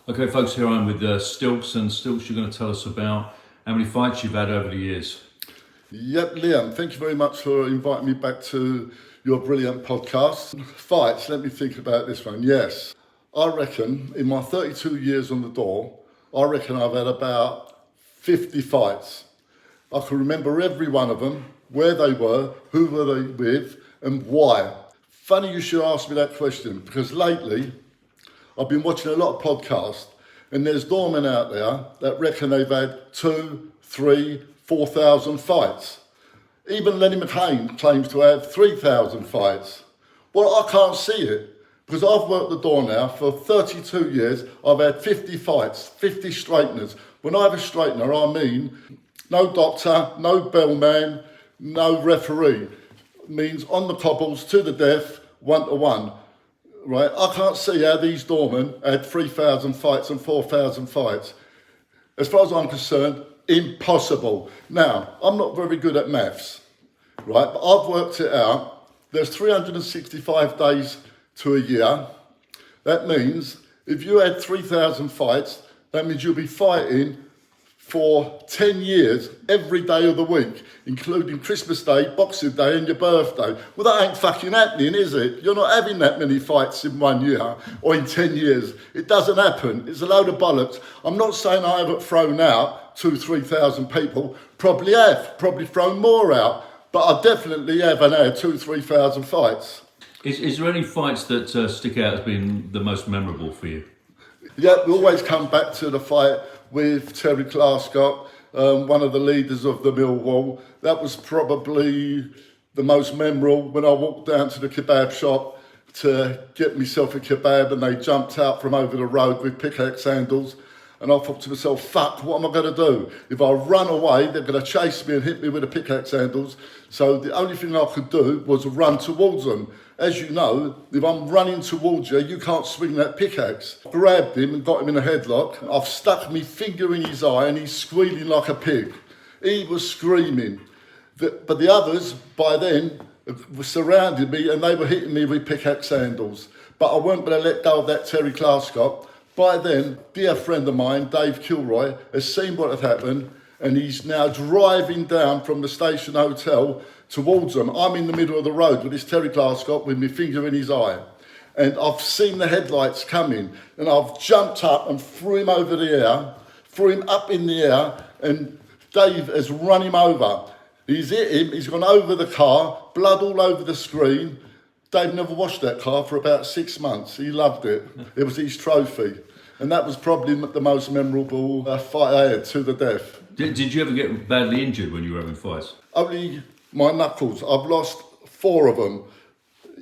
Okay, folks, here I am with Stilks, and Stilks, you're going to tell us about how many fights you've had over the years. Yep, Liam, thank you very much for inviting me back to your brilliant podcast. Fights, let me think about this one. Yes, I reckon in my 32 years on the door, I reckon I've had about 50 fights. I can remember every one of them, where they were, who were they with, and why. Funny you should ask me that question, because lately I've been watching a lot of podcasts, and there's doormen out there that reckon they've had 2, 3, 4,000 fights. Even Lenny McLean claims to have 3,000 fights. Well, I can't see it, because I've worked the door now for 32 years. I've had 50 fights, 50 straighteners. When I have a straightener, I mean no doctor, no bellman, no referee. It means on the cobbles, to the death, 1-to-1. Right, I can't see how these doormen had 3,000 fights and 4,000 fights. As far as I'm concerned, impossible. Now, I'm not very good at maths, right? But I've worked it out. There's 365 days to a year. That means if you had 3,000 fights, that means you'll be fighting for 10 years, every day of the week, including Christmas Day, Boxing Day and your birthday. Well, that ain't fucking happening, is it? You're not having that many fights in 1 year or in 10 years. It doesn't happen. It's a load of bollocks. I'm not saying I haven't thrown out 3,000 people. Probably have. Probably thrown more out. But I definitely haven't had 3,000 fights. Is there any fights that stick out as being the most memorable for you? Yeah, we always come back to the fight with Terry Glasgow, one of the leaders of the Millwall. That was probably the most memorable when I walked down to the kebab shop to get myself a kebab, and they jumped out from over the road with pickaxe handles. And I thought to myself, fuck, what am I going to do? If I run away, they're going to chase me and hit me with the pickaxe handles. So the only thing I could do was run towards them. As you know, if I'm running towards you, you can't swing that pickaxe. Grabbed him and got him in a headlock. I've stuck my finger in his eye and he's squealing like a pig. He was screaming. But the others, by then, were surrounding me and they were hitting me with pickaxe handles. But I weren't going to let go of that Terry Glasgow. By then, dear friend of mine, Dave Kilroy, has seen what had happened, and he's now driving down from the Station Hotel towards them. I'm in the middle of the road with this Terry Glasgow with my finger in his eye. And I've seen the headlights coming, and I've jumped up and threw him over the air, threw him up in the air, and Dave has run him over. He's hit him, he's gone over the car, blood all over the screen. Dave never washed that car for about 6 months. He loved it. It was his trophy. And that was probably the most memorable fight I had, to the death. Did you ever get badly injured when you were having fights? Only my knuckles. I've lost 4 of them.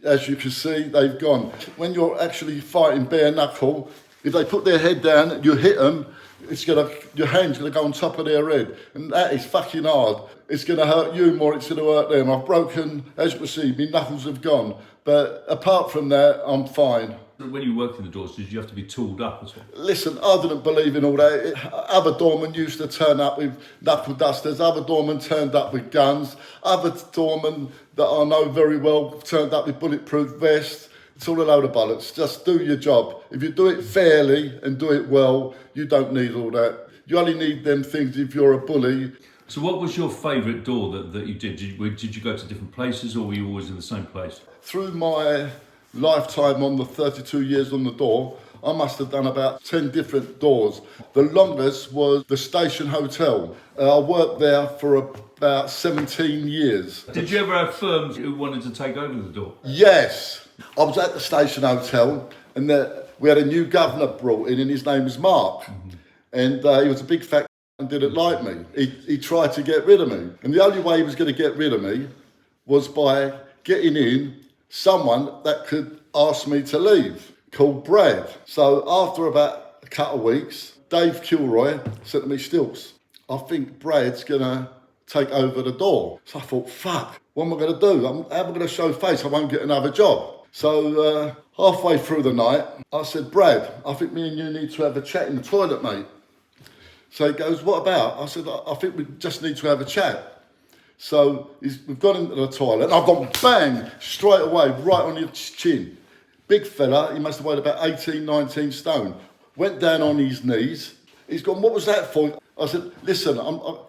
As you can see, they've gone. When you're actually fighting bare knuckle, if they put their head down, you hit them, your hand's going to go on top of their head. And that is fucking hard. It's going to hurt you more, it's going to hurt them. I've broken, as you can see, my knuckles have gone. But apart from that, I'm fine. When you worked in the doors, did you have to be tooled up as well? Listen, I didn't believe in all that. Other doormen used to turn up with knuckle dusters. Other doormen turned up with guns. Other doormen that I know very well turned up with bulletproof vests. It's all a load of bollocks. Just do your job. If you do it fairly and do it well, you don't need all that. You only need them things if you're a bully. So what was your favourite door that you did? Did you go to different places, or were you always in the same place? Through my lifetime on the 32 years on the door, I must have done about 10 different doors. The longest was the Station Hotel. I worked there for about 17 years. Did you ever have firms who wanted to take over the door? Yes. I was at the Station Hotel, and we had a new Guv'nor brought in, and his name was Mark. Mm-hmm. And he was a big fat and didn't like me. He tried to get rid of me. And the only way he was going to get rid of me was by getting in someone that could ask me to leave, called Brad. So after about a couple of weeks, Dave Kilroy said to me, Stilks, I think Brad's going to take over the door. So I thought, fuck, what am I going to do? How am I going to show face? I won't get another job. So halfway through the night, I said, Brad, I think me and you need to have a chat in the toilet, mate. So he goes, what about? I said, I think we just need to have a chat. So we've gone into the toilet, and I've gone bang, straight away, right on his chin. Big fella, he must have weighed about 18, 19 stone. went down on his knees. He's gone, what was that for? I said, listen,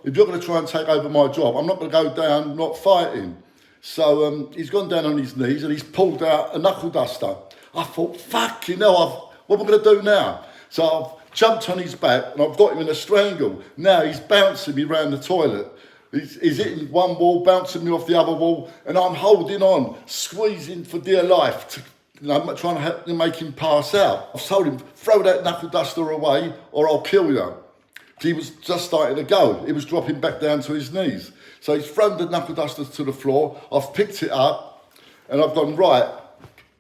if you're going to try and take over my job, I'm not going to go down not fighting. So he's gone down on his knees and he's pulled out a knuckle duster. I thought, fucking hell, what am I going to do now? So I've jumped on his back and I've got him in a strangle. Now he's bouncing me round the toilet. He's hitting one wall, bouncing me off the other wall, and I'm holding on, squeezing for dear life, trying to help him, make him pass out. I've told him, throw that knuckle duster away or I'll kill you. He was just starting to go. He was dropping back down to his knees. So he's thrown the knuckle duster to the floor. I've picked it up and I've gone, right,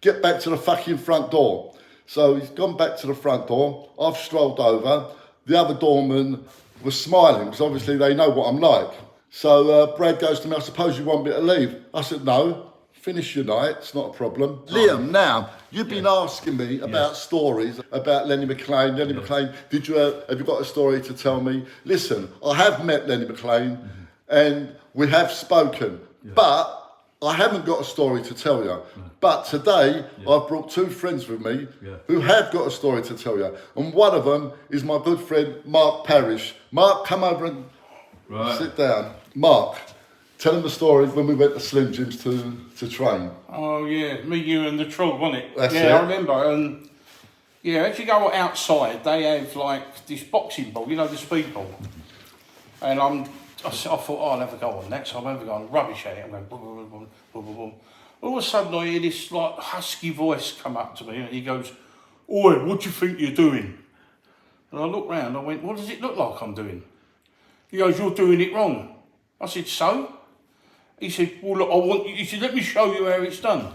get back to the fucking front door. So he's gone back to the front door. I've strolled over. The other doorman was smiling because obviously they know what I'm like. So Brad goes to me, I suppose you want me to leave? I said, no. Finish your night, it's not a problem. Liam, now, you've been asking me about stories about Lenny McLean. Lenny McLean, have you got a story to tell me? Listen, I have met Lenny McLean and we have spoken, but I haven't got a story to tell you. But today, I've brought two friends with me who have got a story to tell you. And one of them is my good friend, Mark Parrish. Mark, come over and sit down. Mark. Tell them the story when we went to Slim Jim's to train. Oh yeah, me, you and the trog, wasn't it? That's yeah, it. I remember. And yeah, as you go outside, they have like this boxing ball, you know, the speed ball. And I thought, oh, I'll have a go on that. So I'm having a go on rubbish at it. I'm going boom, boom, boom, boom, boom, boom. All of a sudden, I hear this like husky voice come up to me, and he goes, "Oi, what do you think you're doing?" And I looked round. I went, "What does it look like I'm doing?" He goes, "You're doing it wrong." I said, "So?" He said, "Well, look, he said, let me show you how it's done."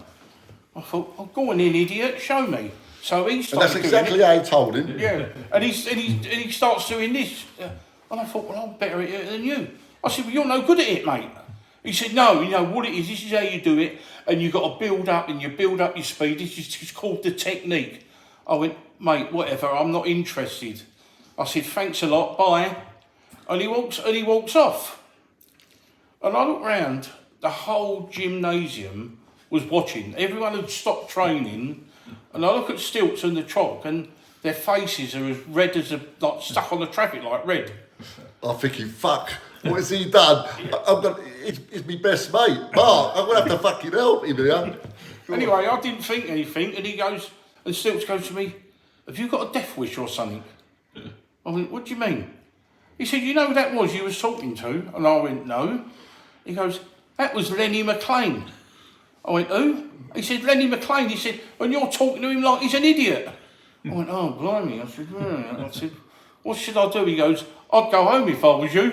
I thought, "Oh, go on in, idiot, show me." So he started And that's exactly how he told him. Yeah, and he starts doing this. And I thought, well, I'm better at it than you. I said, well, you're no good at it, mate. He said, no, you know what it is, this is how you do it, and you've got to build up, and you build up your speed. This is it's called the technique. I went, mate, whatever, I'm not interested. I said, thanks a lot, bye. And he walks off. And I looked round, the whole gymnasium was watching. Everyone had stopped training. And I look at Stilks and the trog, and their faces are as red as like stuck on the traffic light, red. I'm thinking, fuck, what has he done? He's my best mate. Mark, I'm going to have to fucking help him here. Anyway, I didn't think anything, and Stilks goes to me, have you got a death wish or something? I went, what do you mean? He said, you know who that was you was talking to? And I went, no. He goes, that was Lenny McLean. I went, who? He said, Lenny McLean. He said, and you're talking to him like he's an idiot. I went, oh, blimey. I said, what should I do? He goes, I'd go home if I was you.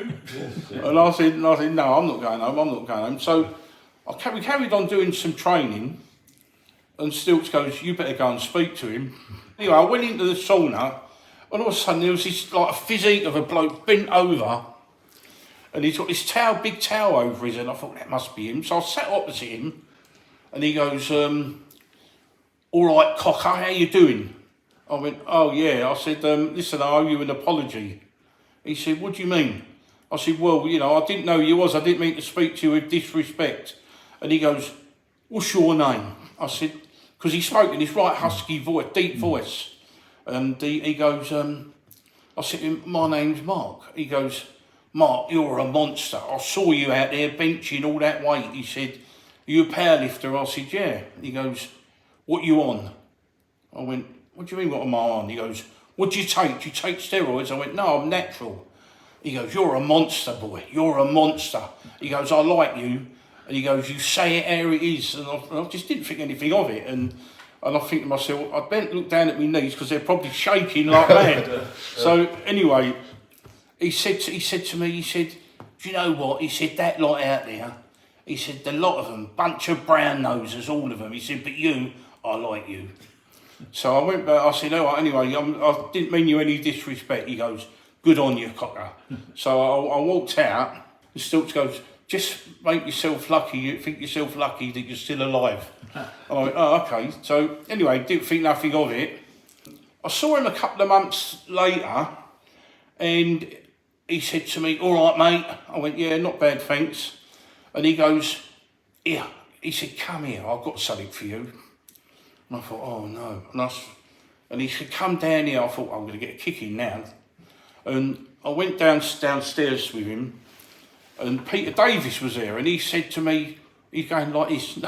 And I said, no, I'm not going home. So we carried on doing some training, and Stilts goes, you better go and speak to him. Anyway, I went into the sauna, and all of a sudden there was this like a physique of a bloke bent over, and he's got this big towel over his head. I thought, that must be him. So I sat opposite him, and he goes, all right, cocker, how you doing? I went, oh yeah. I said, listen, I owe you an apology. He said, what do you mean? I said, well, you know, I didn't know who you was. I didn't mean to speak to you with disrespect. And he goes, what's your name? I said, because he spoke in this right husky voice, deep voice. And he goes, I said to him, my name's Mark. He goes, Mark, you're a monster. I saw you out there benching all that weight. He said, are you a powerlifter? I said, yeah. He goes, what you on? I went, what do you mean, what am I on? He goes, what do you take? Do you take steroids? I went, no, I'm natural. He goes, you're a monster, boy. You're a monster. He goes, I like you. And he goes, you say it how it is. And I just didn't think anything of it. And I think to myself, I bent, look down at my knees because they're probably shaking like mad. So anyway, he said to me, he said, do you know what? He said, that lot out there, he said, the lot of them, bunch of brown noses, all of them. He said, but you, I like you. So I went back, I said, oh, anyway, I didn't mean you any disrespect. He goes, good on you, cocker. So I walked out, and Stilts goes, just make yourself lucky, you think yourself lucky that you're still alive. And I went, oh, okay. So anyway, didn't think nothing of it. I saw him a couple of months later, and he said to me, all right, mate. I went, yeah, not bad, thanks. And he goes, he said, come here, I've got something for you. And I thought, oh no. And And he said, come down here. I thought, I'm going to get a kick in now. And I went downstairs with him, and Peter Davis was there, and he said to me, he's going like this.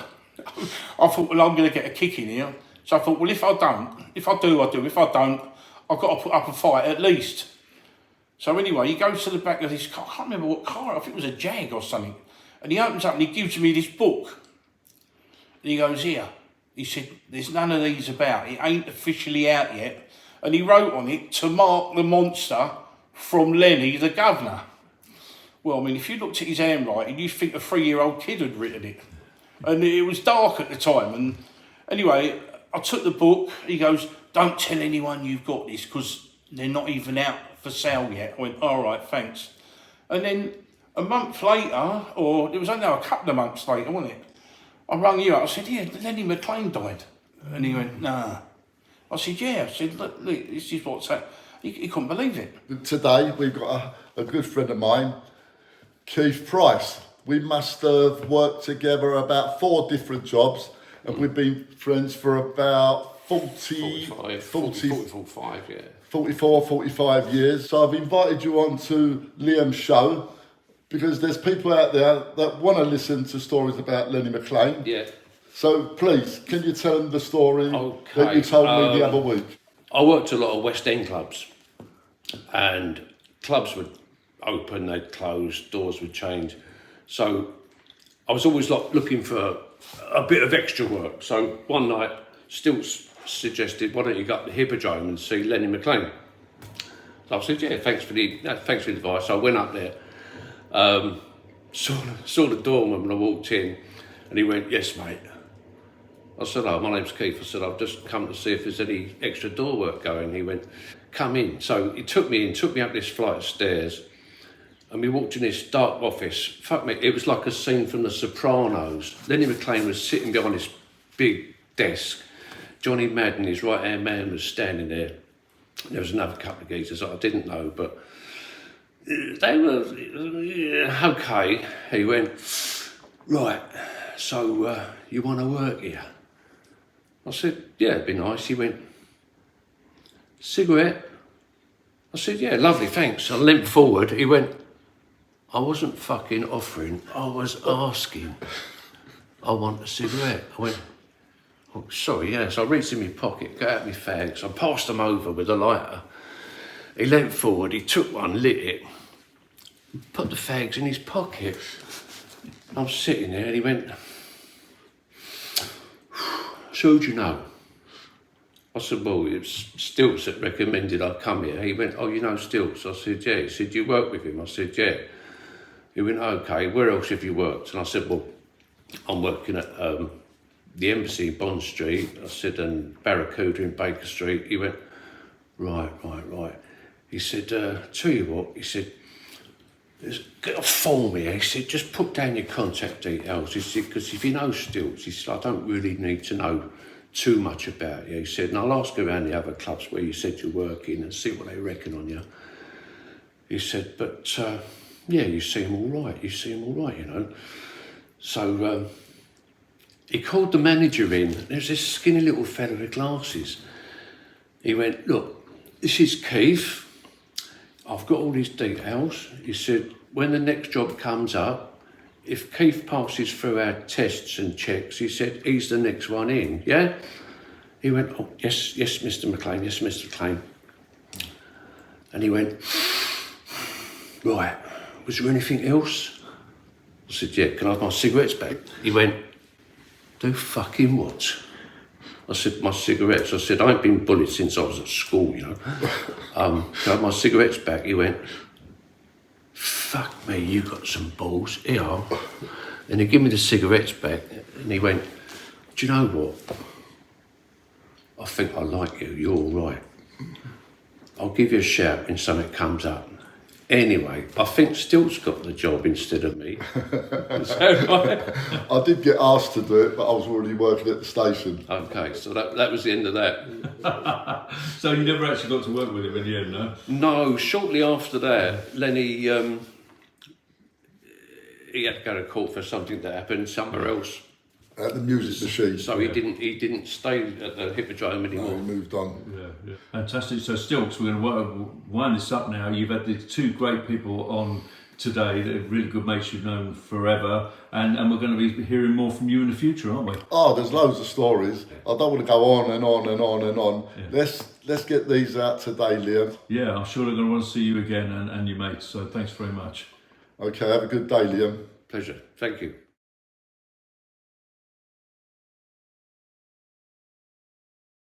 I thought, well, I'm going to get a kick in here. So I thought, well, if I do, I do. If I don't, I've got to put up a fight at least. So anyway, he goes to the back of this car. I can't remember what car. I think it was a Jag or something. And he opens up and he gives me this book. And he goes, here. He said, there's none of these about. It ain't officially out yet. And he wrote on it, to mark the monster from Lenny the Guv'nor. Well, I mean, if you looked at his handwriting, you'd think a 3-year-old kid had written it. And it was dark at the time. And anyway, I took the book. He goes, don't tell anyone you've got this, because they're not even out for sale yet. I went, all right, thanks. And then a month later, or it was only a couple of months later, wasn't it? I rang you up. I said, yeah, Lenny McLean died. And he went, nah. I said, yeah. I said, look, this is what's happened. He couldn't believe it. Today, we've got a good friend of mine, Keith Price. We must have worked together about 4 different jobs, and we've been friends for about 44, 45 years. So I've invited you on to Liam's show, because there's people out there that want to listen to stories about Lenny McLean. Yeah. So please, can you tell them the story that you told me the other week? I worked a lot of West End clubs, and clubs would open, they'd close, doors would change. So I was always like looking for a bit of extra work. So one night, Stilks suggested, why don't you go up to the Hippodrome and see Lenny McLean? So I said, yeah, thanks for the advice. So I went up there, saw the doorman when I walked in, and he went, yes, mate. I said, oh, my name's Keith. I said, I've just come to see if there's any extra door work going. He went, come in. So he took me up this flight of stairs, and we walked in this dark office. Fuck me, it was like a scene from The Sopranos. Lenny McLean was sitting behind this big desk. Johnny Madden, his right-hand man, was standing there. There was another couple of geezers that I didn't know, but they were okay. He went, right, so you want to work here? I said, yeah, it'd be nice. He went, cigarette? I said, yeah, lovely, thanks. I leant forward. He went, I wasn't fucking offering, I was asking. I want a cigarette. I went, oh, sorry, yeah. So I reached in my pocket, got out my fags. I passed them over with a lighter. He leant forward, he took one, lit it, put the fags in his pocket. I'm sitting there and he went, so who'd you know? I said, well, it's Stilks that recommended I come here. He went, oh, you know Stilks? I said, yeah. He said, you work with him? I said, yeah. He went, okay, where else have you worked? And I said, well, I'm working at the Embassy in Bond Street. I said, and Barracuda in Baker Street. He went, right. He said, tell you what, he said, there's got a form here. He said, just put down your contact details. He said, because if you know Stilks, he said, I don't really need to know too much about you. He said, and I'll ask around the other clubs where you said you're working and see what they reckon on you. He said, but yeah, you seem all right, you know. So he called the manager in. There's this skinny little fella with glasses. He went, look, this is Keith. I've got all his details. He said, when the next job comes up, if Keith passes through our tests and checks, he said, he's the next one in, yeah? He went, oh, yes, Mr. McLean, yes, Mr. McLean. And he went, right, was there anything else? I said, yeah, can I have my cigarettes back? He went, do fucking what? I said, my cigarettes. I said, I ain't been bullied since I was at school, you know. Can I have my cigarettes back? He went, fuck me, you got some balls. Here you are. And he gave me the cigarettes back, and he went, do you know what? I think I like you, you're all right. I'll give you a shout when something comes up. Anyway, I think Stilts got the job instead of me. Is that right? I did get asked to do it, but I was already working at the station. Okay, so that was the end of that. So you never actually got to work with him in the end, no? No, shortly after that, Lenny, he had to go to court for something that happened somewhere else. At the music machine. So he didn't stay at the Hippodrome No, anymore. he moved on. Yeah. Fantastic. So Stilks, we're going to wind this up now. You've had these two great people on today, they're really good mates you've known forever, and we're going to be hearing more from you in the future, aren't we? Oh, there's loads of stories. I don't want to go on and on and on and on. Yeah. Let's get these out today, Liam. Yeah, I'm sure they're going to want to see you again and your mates, so thanks very much. Okay, have a good day, Liam. Pleasure. Thank you.